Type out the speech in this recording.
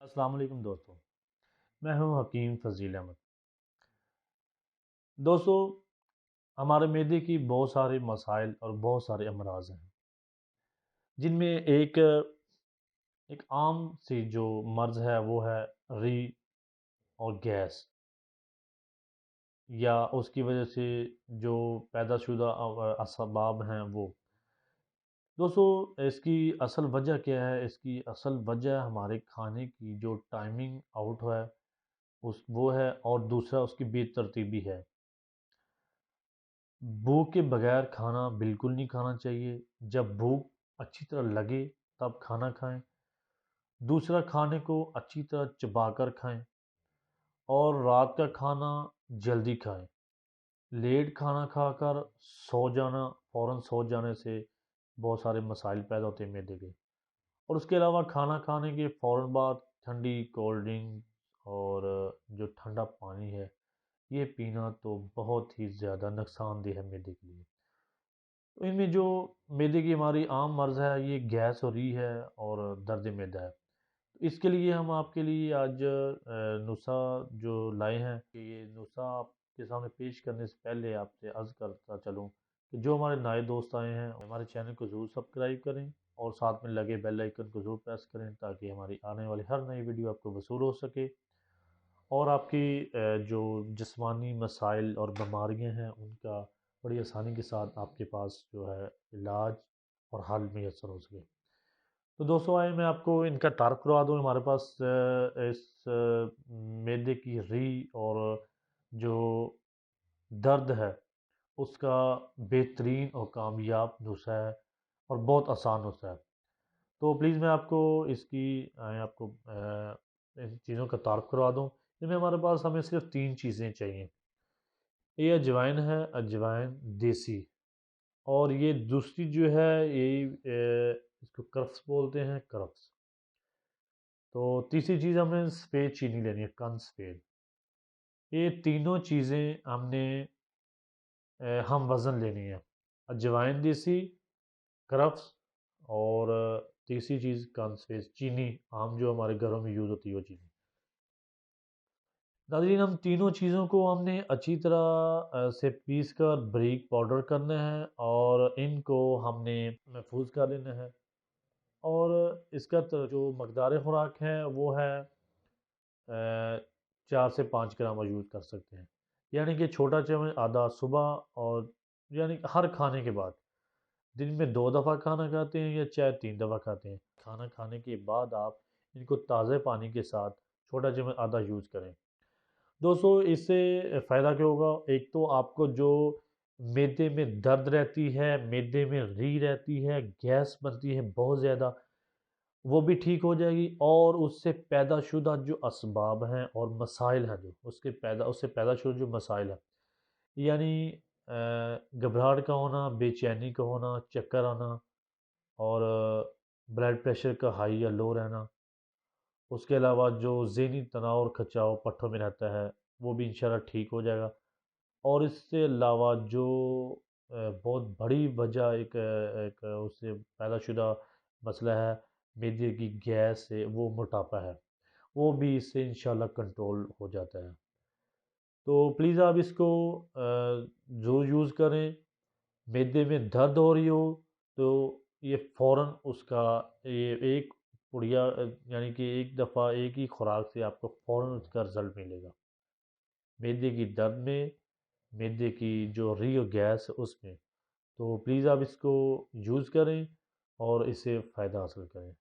السلام علیکم دوستوں، میں ہوں حکیم فضیل احمد۔ دوستوں، ہمارے معدے کی بہت سارے مسائل اور بہت سارے امراض ہیں، جن میں ایک عام سی جو مرض ہے وہ ہے ری اور گیس، یا اس کی وجہ سے جو پیدا شدہ اسباب ہیں وہ۔ دوستو، اس کی اصل وجہ کیا ہے؟ اس کی اصل وجہ ہمارے کھانے کی جو ٹائمنگ آؤٹ ہے وہ ہے، اور دوسرا اس کی بے ترتیبی ہے۔ بھوک کے بغیر کھانا بالکل نہیں کھانا چاہیے۔ جب بھوک اچھی طرح لگے تب کھانا کھائیں۔ دوسرا، کھانے کو اچھی طرح چبا کر کھائیں، اور رات کا کھانا جلدی کھائیں۔ لیٹ کھانا کھا کر سو جانا، فوراً سو جانے سے بہت سارے مسائل پیدا ہوتے ہیں معدے کے۔ اور اس کے علاوہ کھانا کھانے کے فوراً بعد ٹھنڈی کولڈ ڈرنک اور جو ٹھنڈا پانی ہے، یہ پینا تو بہت ہی زیادہ نقصان دہ ہے معدے کے لیے۔ تو ان میں جو معدے کی ہماری عام مرض ہے، یہ گیس ہو رہی ہے اور درد معدہ ہے۔ اس کے لیے ہم آپ کے لیے آج نسخہ جو لائے ہیں، کہ یہ نسخہ آپ کے سامنے پیش کرنے سے پہلے آپ سے عرض کرتا چلوں کہ جو ہمارے نئے دوست آئے ہیں ہمارے چینل کو ضرور سبسکرائب کریں، اور ساتھ میں لگے بیل آئیکن کو ضرور پریس کریں، تاکہ ہماری آنے والی ہر نئی ویڈیو آپ کو وصول ہو سکے، اور آپ کی جو جسمانی مسائل اور بیماریاں ہیں ان کا بڑی آسانی کے ساتھ آپ کے پاس جو ہے علاج اور حل میسر ہو سکے۔ تو دوستوں، آئے میں آپ کو ان کا تعارف کروا دوں۔ ہمارے پاس اس معدے کی ری اور جو درد ہے اس کا بہترین اور کامیاب نسخہ ہے، اور بہت آسان نسخہ ہے۔ تو پلیز میں آپ کو اس کی آپ کو ان چیزوں کا تعارف کروا دوں۔ جن میں ہمارے پاس ہمیں صرف 3 چیزیں چاہیے۔ یہ اجوائن ہے، اجوائن دیسی، اور یہ دوسری جو ہے یہ اس کو کرفس بولتے ہیں، کرفس۔ تو تیسری چیز ہمیں سفید چینی لینی ہے، کن سفید۔ یہ تینوں چیزیں ہم نے ہم وزن لینی ہے: اجوائن دیسی، کرفس، اور تیسری چیز کن سفید چینی، عام جو ہمارے گھروں میں یوز ہوتی ہے وہ چینی۔ ناظرین، ہم تینوں چیزوں کو ہم نے اچھی طرح سے پیس کر بریک پاؤڈر کرنا ہے، اور ان کو ہم نے محفوظ کر لینا ہے۔ اور اس کا جو مقدار خوراک ہے وہ ہے 4 سے 5 گرام یوز کر سکتے ہیں، یعنی کہ چھوٹا چمچ آدھا صبح، اور یعنی ہر کھانے کے بعد۔ دن میں 2 دفعہ کھانا کھاتے ہیں یا چاہے 3 دفعہ کھاتے ہیں، کھانا کھانے کے بعد آپ ان کو تازہ پانی کے ساتھ چھوٹا چمچ آدھا یوز کریں۔ دوستو، اس سے فائدہ کیا ہوگا؟ ایک تو آپ کو جو معدے میں درد رہتی ہے، معدے میں ری رہتی ہے، گیس بنتی ہے بہت زیادہ، وہ بھی ٹھیک ہو جائے گی، اور اس سے پیدا شدہ جو اسباب ہیں اور مسائل ہیں، جو اس سے پیدا شدہ جو مسائل ہیں، یعنی گھبراہٹ کا ہونا، بے چینی کا ہونا، چکر آنا، اور بلڈ پریشر کا ہائی یا لو رہنا، اس کے علاوہ جو ذہنی تناؤ اور کھچاؤ پٹھوں میں رہتا ہے، وہ بھی انشاءاللہ ٹھیک ہو جائے گا۔ اور اس سے علاوہ جو بہت بڑی وجہ ایک اس سے پیدا شدہ مسئلہ ہے معدے کی گیس سے، وہ موٹاپا ہے، وہ بھی اس سے انشاءاللہ کنٹرول ہو جاتا ہے۔ تو پلیز آپ اس کو ضرور یوز کریں۔ معدے میں درد ہو رہی ہو تو یہ فوراً اس کا یہ ایک پڑیا، یعنی کہ ایک دفعہ ایک ہی خوراک سے آپ کو فوراً اس کا رزلٹ ملے گا۔ معدے کی درد میں، معدے کی جو ری و گیس ہے اس میں، تو پلیز آپ اس کو یوز کریں اور اس سے فائدہ حاصل کریں۔